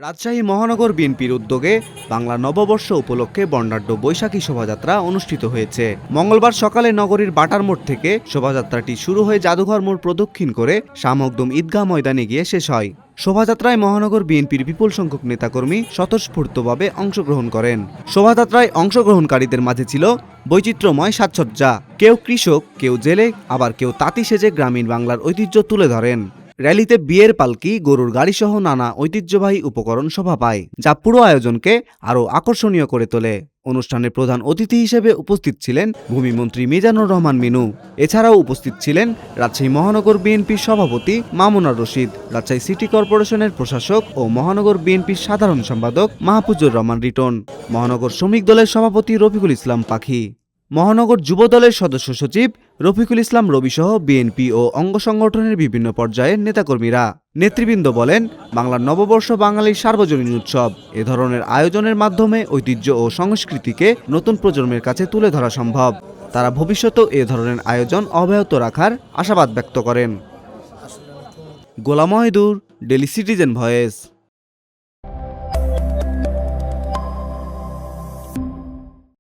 রাজশাহী মহানগর বিএনপির উদ্যোগে বাংলা নববর্ষ উপলক্ষে বর্ণাঢ্য বৈশাখী শোভাযাত্রা অনুষ্ঠিত হয়েছে। মঙ্গলবার সকালে নগরীর বাটার মোড় থেকে শোভাযাত্রাটি শুরু হয়ে জাদুঘর মোড় প্রদক্ষিণ করে শাহ মখদুম ঈদগাহ ময়দানে গিয়ে শেষ হয়। শোভাযাত্রায় মহানগর বিএনপির বিপুল সংখ্যক নেতাকর্মী স্বতঃস্ফূর্তভাবে অংশগ্রহণ করেন। শোভাযাত্রায় অংশগ্রহণকারীদের মাঝে ছিল বৈচিত্র্যময় সাজসজ্জা। কেউ কৃষক, কেউ জেলে, আবার কেউ তাঁতি সেজে গ্রামীণ বাংলার ঐতিহ্য তুলে ধরেন। র্যালিতে বিয়ের পালকি, গরুর গাড়িসহ নানা ঐতিহ্যবাহী উপকরণ শোভা পায়, যা পুরো আয়োজনকে আরও আকর্ষণীয় করে তোলে। অনুষ্ঠানে প্রধান অতিথি হিসেবে উপস্থিত ছিলেন ভূমিমন্ত্রী মিজানুর রহমান মিনু। এছাড়াও উপস্থিত ছিলেন রাজশাহী মহানগর বিএনপির সভাপতি মামুনুর রশিদ, রাজশাহী সিটি কর্পোরেশনের প্রশাসক ও মহানগর বিএনপির সাধারণ সম্পাদক মাহফুজুর রহমান রিটন, মহানগর শ্রমিক দলের সভাপতি রফিকুল ইসলাম পাখি, মহানগর যুব দলের সদস্য সচিব রফিকুল ইসলাম রবিসহ বিএনপি ও অঙ্গ সংগঠনের বিভিন্ন পর্যায়ের নেতাকর্মীরা। নেতৃবৃন্দ বলেন, বাংলার নববর্ষ বাঙালির সার্বজনীন উৎসব। এ ধরনের আয়োজনের মাধ্যমে ঐতিহ্য ও সংস্কৃতিকে নতুন প্রজন্মের কাছে তুলে ধরা সম্ভব। তারা ভবিষ্যতেও এ ধরনের আয়োজন অব্যাহত রাখার আশাবাদ ব্যক্ত করেন। গোলাম মহিদুর, ডেইলি সিটিজেন ভয়েস।